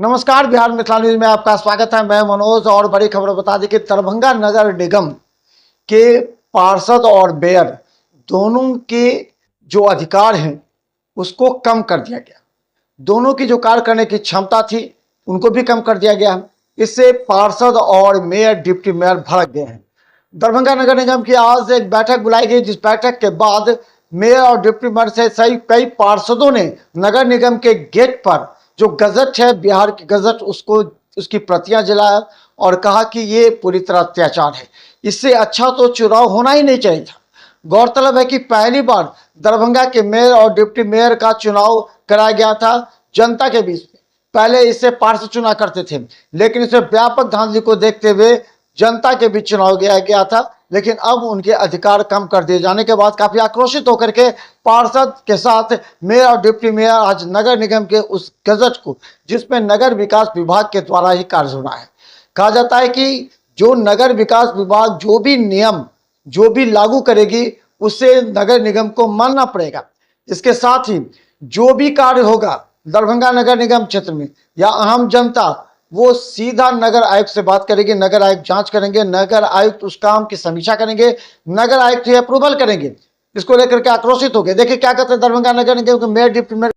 नमस्कार, बिहार मिथिला न्यूज में आपका स्वागत है। मैं मनोज और बड़ी खबर बता दें कि दरभंगा नगर निगम के पार्षद और मेयर दोनों के जो अधिकार हैं उसको कम कर दिया गया। दोनों की जो कार्य करने की क्षमता थी उनको भी कम कर दिया गया। इससे पार्षद और मेयर डिप्टी मेयर भड़क गए हैं। दरभंगा नगर निगम की आज एक बैठक बुलाई गई, जिस बैठक के बाद मेयर और डिप्टी मेयर से सही कई पार्षदों ने नगर निगम के गेट पर जो गजट है, बिहार की गजट, उसकी प्रतियां जलाया और कहा कि ये पूरी तरह अत्याचार है। इससे अच्छा तो चुनाव होना ही नहीं चाहिए था। गौरतलब है कि पहली बार दरभंगा के मेयर और डिप्टी मेयर का चुनाव कराया गया था जनता के बीच में। पहले इससे पार्षद चुना करते थे, लेकिन इसे व्यापक धांधली को देखते हुए जनता के बीच चुनाव किया गया था। लेकिन अब उनके अधिकार कम कर दिए जाने के बाद काफी आक्रोशित होकर के पार्षद के साथ मेयर और डिप्टी मेयर आज नगर निगम के उस गजट को, जिसमें नगर विकास विभाग के द्वारा ही कार्य होना है, कहा जाता है कि जो नगर विकास विभाग जो भी नियम जो भी लागू करेगी उससे नगर निगम को मानना पड़ेगा। इसके साथ ही जो भी कार्य होगा दरभंगा नगर निगम क्षेत्र में या आम जनता, वो सीधा नगर आयुक्त से बात करेगी। नगर आयुक्त जांच करेंगे, नगर आयुक्त उस काम की समीक्षा करेंगे, नगर आयुक्त ही अप्रूवल करेंगे। इसको लेकर के आक्रोशित हो गए। देखिए क्या कहते हैं दरभंगा नगर निगम के मेयर डिप्टी मेयर।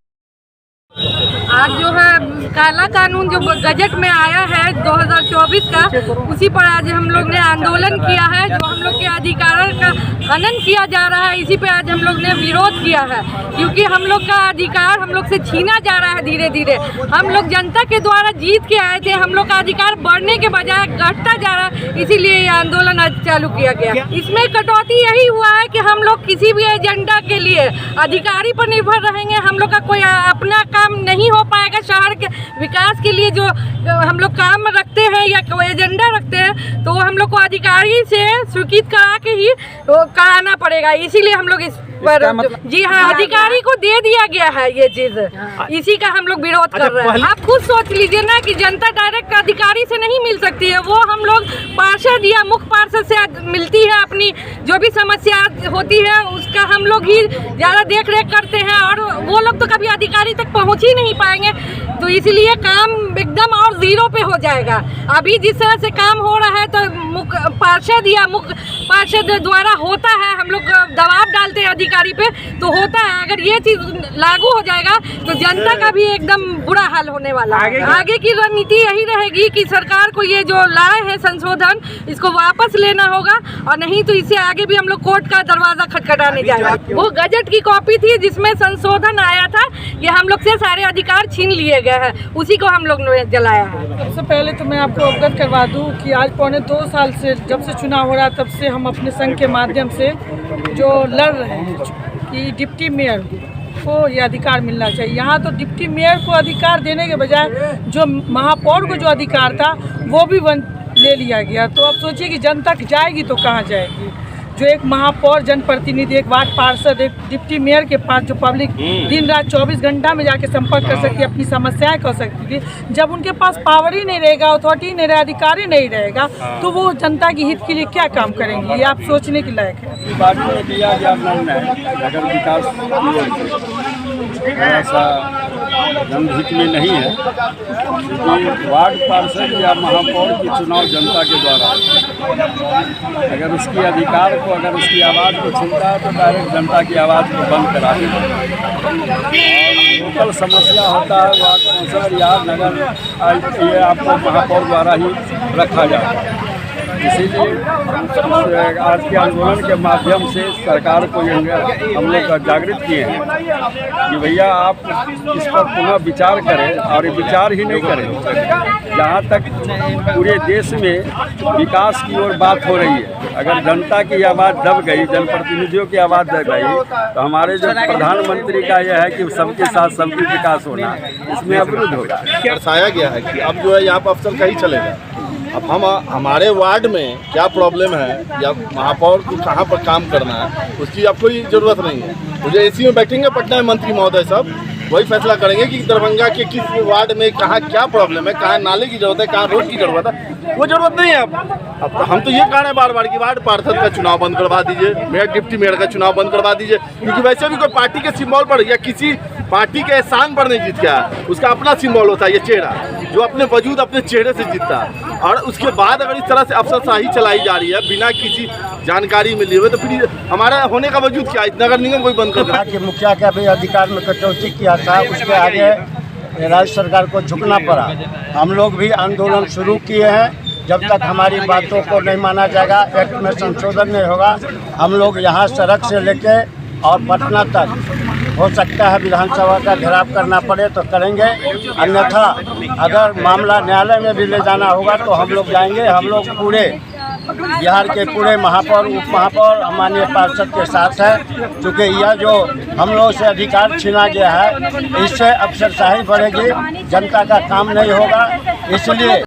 आज जो है काला कानून जो गजट में आया है 2024 का, उसी पर आज हम लोग ने आंदोलन किया है। जो हम लोग के अधिकारों का हनन किया जा रहा है, इसी पे आज हम लोग ने विरोध किया है, क्योंकि हम लोग का अधिकार हम लोग से छीना जा रहा है धीरे धीरे। हम लोग जनता के द्वारा जीत के आए थे, हम लोग का अधिकार बढ़ने के बजाय घटता जा रहा है। इसीलिए ये आंदोलन आज चालू किया गया। इसमें कटौती यही हुआ है कि हम लोग किसी भी एजेंडा के लिए अधिकारी पर निर्भर रहेंगे। हम लोग का कोई अपना काम नहीं हो पाएगा। शहर के विकास के लिए जो हम लोग काम रखते हैं या कोई एजेंडा रखते हैं, तो हम लोग को अधिकारी से स्वीकृत करा के ही कराना पड़ेगा। इसीलिए हम लोग इस पर जी हाँ, अधिकारी को दे दिया गया है ये चीज। इसी का हम लोग विरोध कर रहे हैं। आप खुद सोच लीजिए ना कि जनता डायरेक्ट अधिकारी से नहीं मिल सकती है। वो हम लोग पार्षद या मुख्य पार्षद से मिलती है। अपनी जो भी समस्या होती है उसका हम लोग ही ज्यादा देख रेख करते हैं, और वो लोग तो कभी अधिकारी तक पहुँच ही नहीं पाएंगे। तो इसलिए काम एकदम और जीरो पे हो जाएगा। अभी जिस तरह से काम हो रहा है, तो पार्षद या मुख्य पार्षद द्वारा होता है, हम लोग दबाव डालते हैं अधिकारी पे, तो होता है। अगर ये चीज लागू हो जाएगा तो जनता का भी एकदम बुरा हाल होने वाला है। आगे की रणनीति यही रहेगी कि सरकार को ये जो लाए हैं संशोधन, इसको वापस लेना होगा, और नहीं तो इससे आगे भी हम लोग कोर्ट का दरवाजा खटखटाने जाएगा। वो गजट की कॉपी थी जिसमें संशोधन आया था कि हम लोग से सारे अधिकार छीन लिए गए हैं, उसी को हम लोग ने जलाया है। सबसे पहले तो मैं आपको अवगत करवा दूं कि आज पौने 2 साल से जब से चुनाव हो रहा है, तब से हम अपने संघ के माध्यम से जो लड़ रहे हैं कि डिप्टी मेयर को ये अधिकार मिलना चाहिए। यहाँ तो डिप्टी मेयर को अधिकार देने के बजाय जो महापौर को जो अधिकार था वो भी ले लिया गया। तो अब सोचिए कि जनता जाएगी तो कहाँ जाएगी। जो एक महापौर, जनप्रतिनिधि, एक वार्ड पार्षद, एक डिप्टी मेयर के पास जो पब्लिक दिन रात 24 घंटा में जाके संपर्क कर सकती है, अपनी समस्याएं कर सकती थी, जब उनके पास पावर ही नहीं रहेगा, अथॉरिटी नहीं रहेगा, अधिकार ही नहीं रहेगा, तो वो जनता की हित के लिए क्या काम करेंगे? ये आप सोचने के लायक है। जनहित में नहीं है कि वार्ड पार्षद या महापौर की चुनाव जनता के द्वारा, अगर उसकी अधिकार को, अगर उसकी आवाज़ को छीनता है तो डायरेक्ट जनता की आवाज़ को बंद करा देता है। लोकल समस्या होता है वार्ड काउंसिलर या नगर आयुक्त, ये आपको महापौर द्वारा ही रखा जाता है। इसीलिए आज के आंदोलन के माध्यम से सरकार को हम लोग जागृत किए हैं कि भैया आप इस पर पुनः विचार करें, और विचार ही नहीं करें। जहाँ तक पूरे देश में विकास की ओर बात हो रही है, अगर जनता की आवाज़ दब गई, जनप्रतिनिधियों की आवाज़ दब गई, तो हमारे जो प्रधानमंत्री का यह है कि सबके साथ सबकी विकास होना, इसमें अवरुद्ध होगा। दर्शाया गया है कि अब जो है यहाँ पर अफसर कहीं चलेगा। अब हमारे वार्ड में क्या प्रॉब्लम है या महापौर को कहाँ पर काम करना है, उसकी अब कोई ज़रूरत नहीं है। मुझे एसी में बैठेंगे पटना में मंत्री महोदय सब, वही फैसला करेंगे कि दरभंगा के किस वार्ड में कहाँ क्या प्रॉब्लम है, कहाँ नाले की ज़रूरत है, कहाँ रोड की ज़रूरत है। वो ज़रूरत नहीं है। अब तो हम तो ये कह रहे हैं बार बार कि वार्ड पार्षद का चुनाव बंद करवा दीजिए, मेयर डिप्टी मेयर का चुनाव बंद करवा दीजिए, क्योंकि वैसे भी कोई पार्टी के सिंबल पर या किसी पार्टी के एहसान पर नहीं जीत गया, उसका अपना सिंबल होता है ये चेहरा। जो अपने वजूद अपने चेहरे से जीतता है। और उसके बाद अगर इस तरह से अफसरशाही चलाई जा रही है बिना किसी जानकारी मिली हुई, तो फिर हमारा होने का वजूद क्या है? नगर निगम कोई बंद कर दे। कि मुखिया का भी अधिकार में कटौती किया था, उसके आगे राज्य सरकार को झुकना पड़ा। हम लोग भी आंदोलन शुरू किए हैं। जब तक हमारी बातों को नहीं माना जाएगा, एक्ट में संशोधन नहीं होगा, हम लोग यहाँ सड़क से लेके और पटना तक हो सकता है विधानसभा का घेराव करना पड़े तो करेंगे, अन्यथा अगर मामला न्यायालय में भी ले जाना होगा तो हम लोग जाएंगे। हम लोग पूरे बिहार के पूरे महापौर, उप महापौर, माननीय पार्षद के साथ है। क्योंकि यह जो हम लोग से अधिकार छीना गया है, इससे अफसरशाही बढ़ेगी, जनता का काम नहीं होगा। इसलिए